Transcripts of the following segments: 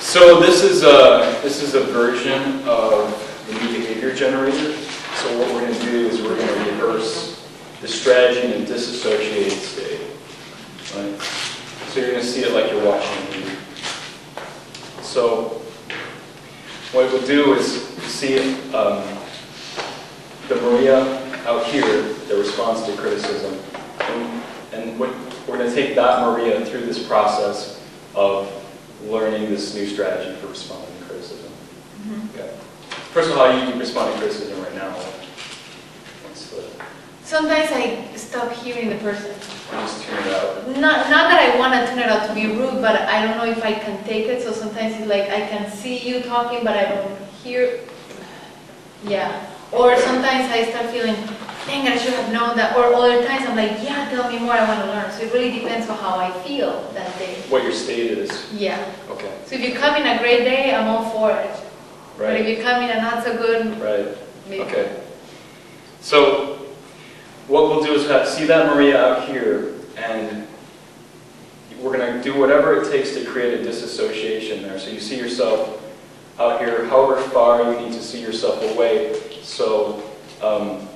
So this is a version of the new behavior generator. So what we're going to do is we're going to reverse the strategy in a disassociated state. Right? So you're going to see it like you're watching a movie. So what it will do is see the Maria out here that responds to criticism, and we're going to take that Maria through this process of learning this new strategy for responding to criticism. Mm-hmm. Okay. First of all, how do you respond to criticism right now? Sometimes I stop hearing the person. Just tune it out. Not that I want to tune it out to be rude, but I don't know if I can take it. So sometimes it's like I can see you talking, but I don't hear. Yeah. Or sometimes I start feeling, dang, I should have known that. Or other times I'm like, yeah, tell me more, I want to learn. So it really depends on how I feel that day. What your state is. Yeah. Okay. So if you come in a great day, I'm all for it. Right. But if you come in a not so good, right. Maybe. Okay. So what we'll do is see that Maria out here, and we're going to do whatever it takes to create a disassociation there. So you see yourself out here, however far you need to see yourself away, so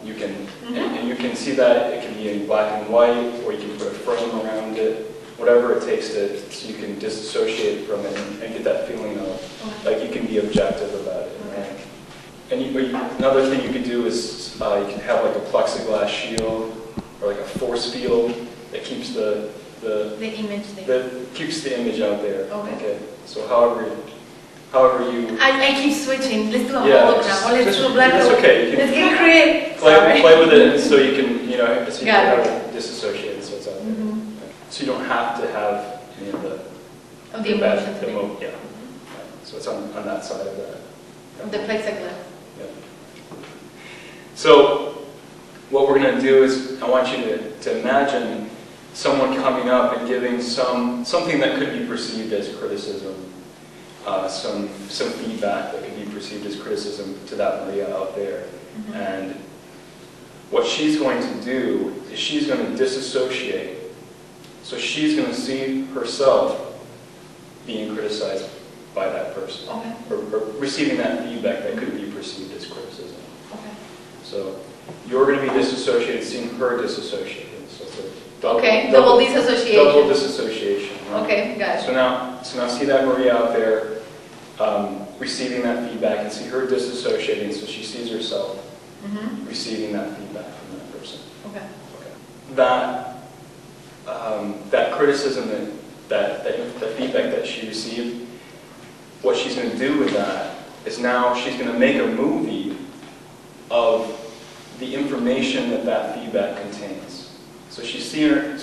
you can, mm-hmm. and you can see that it can be in black and white, or you can put a frame around it, whatever it takes so you can disassociate from it and get that feeling of, like you can be objective about it, right? And another thing you could do is you can have like a plexiglass shield or like a force field that keeps the image there. that keeps the image out there. Okay. So however you. I keep switching. Let's do a hologram. Or let's do a black. That's okay. Let's get creative. Play with it, so you can so you Got can have it disassociated, so it's out there. Mm-hmm. So you don't have to have any of the emotions. Yeah. Right. So it's on that side of that. Of the plexiglass. Yeah. So what we're going to do is I want you to imagine someone coming up and giving something that could be perceived as criticism, some feedback that could be perceived as criticism to that Maria out there. Mm-hmm. And what she's going to do is she's going to disassociate. So she's going to see herself being criticized by that person, or receiving that feedback that could be perceived as criticism. Okay. So you're going to be disassociated, seeing her disassociated. So it's a double disassociation. Double disassociation. Right? Okay, got it. So now see that Maria out there receiving that feedback, and see her disassociating. So she sees herself mm-hmm. receiving that feedback from that person. Okay. That criticism, that feedback that she received. What she's going to do with that is now she's going to make a movie of the information that feedback contains. So she's seeing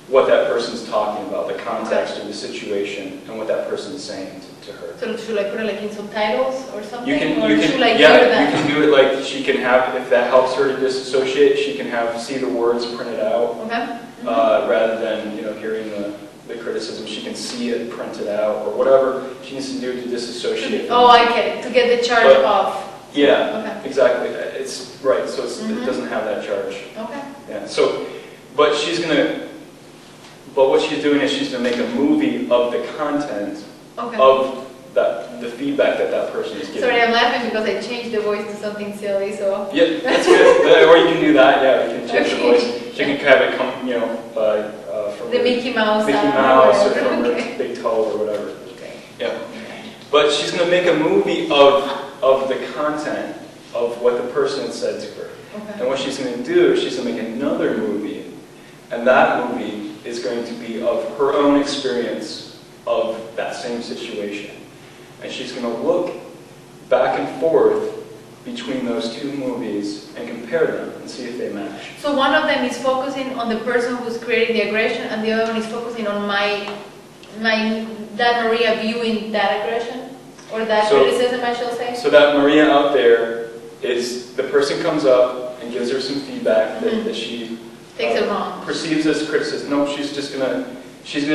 what that person's talking about, the context of the situation, and what that person's saying to her. So should I put it like in subtitles or something? You can hear that? You can do it like she can have, if that helps her to disassociate, she can see the words printed out, rather than hearing the criticism. She can see it printed out, or whatever she needs to do to disassociate. I get it. To get the charge off. Yeah, exactly. It's right. So it doesn't have that charge. Okay. Yeah. So, but what she's doing is she's going to make a movie of the content of the feedback that person is giving. Sorry, I'm laughing because I changed the voice to something silly. So. Yeah, that's good. Or you can do that. Yeah, you can change the voice. She can have it come, from the Mickey Mouse, or from her big toe or whatever. Okay. Yeah. But she's going to make a movie of the content of what the person said to her. Okay. And what she's going to do is she's going to make another movie, and that movie is going to be of her own experience of that same situation. And she's going to look back and forth between those two movies and compare them and see if they match. So one of them is focusing on the person who's creating the aggression, and the other one is focusing on that Maria viewing that aggression, or that criticism, I shall say. So that Maria out there is, the person comes up and gives her some feedback that she takes it wrong, perceives as criticism. No, she's gonna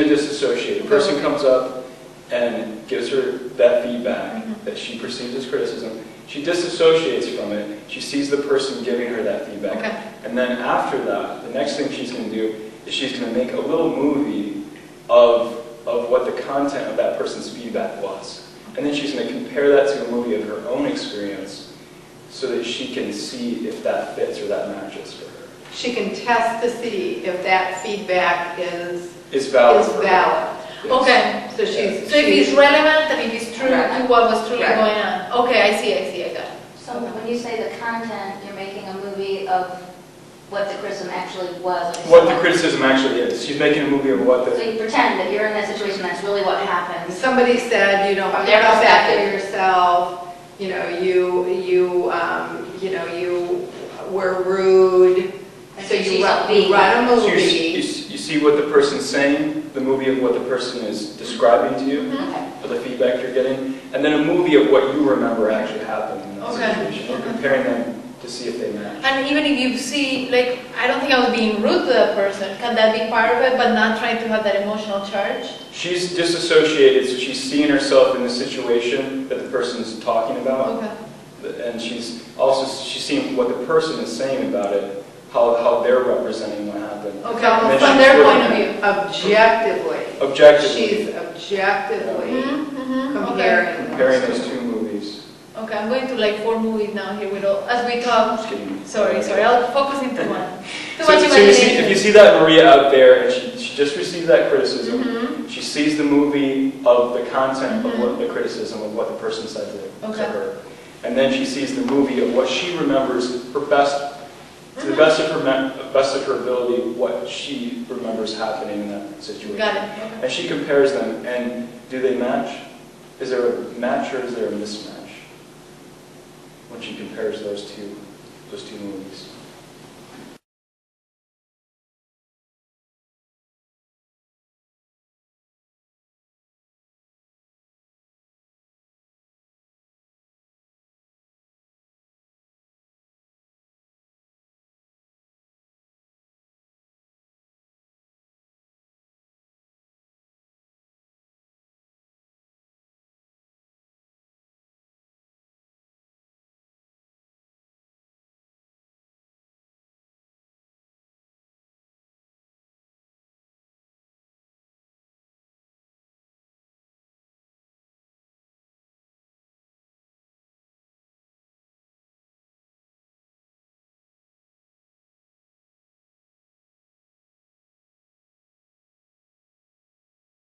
disassociate. The person comes up and gives her that feedback that she perceives as criticism. She disassociates from it. She sees the person giving her that feedback. Okay. And then after that, the next thing she's going to do is she's going to make a little movie of what the content of that person's feedback was. And then she's going to compare that to a movie of her own experience so that she can see if that fits or that matches for her. She can test to see if that feedback is Valid. valid. Yes. Okay. So she's. So if it's relevant and if it's true Correct. to what was truly Correct. going on. Okay, I see, I got it. So when you say the content, you're making a movie of what the criticism actually was. Like What the criticism actually is. She's making a movie of what So the... you pretend that you're in that situation, that's really what happened. Somebody said, you know, From put their yourself back to perspective. yourself, you know, you were rude, And so you see you yourself run being a So you movie. see what the person's saying, the movie of what the person is describing to you, Mhm. Okay. or the feedback you're getting, and then a movie of what you remember actually happened in that Okay. situation. You're comparing them to see if they match. And even if you see, like, I don't think I was being rude to that person, can that be part of it, but not trying to have that emotional charge? She's disassociated, so she's seeing herself in the situation that the person's talking about, Okay. and she's seeing what the person is saying about it, how they're representing what happened. Okay, And then from she's their looking point of at- view. Objectively. Objectively, She's objectively Okay. comparing. comparing those two movies. Okay, I'm going to like 4 movies now here with all, as we talk. Just kidding. Sorry, I'll focus into one. Too So, much so you see, if imagination. you see that Maria out there, and she just received that criticism, Mhm. she sees the movie of the content of what the criticism of what the person said to Okay. her, and then she sees the movie of what she remembers her best, to the best of her ability, what she remembers happening in that situation. Got it, okay. And she compares them, and do they match? Is there a match or is there a mismatch when she compares those two movies?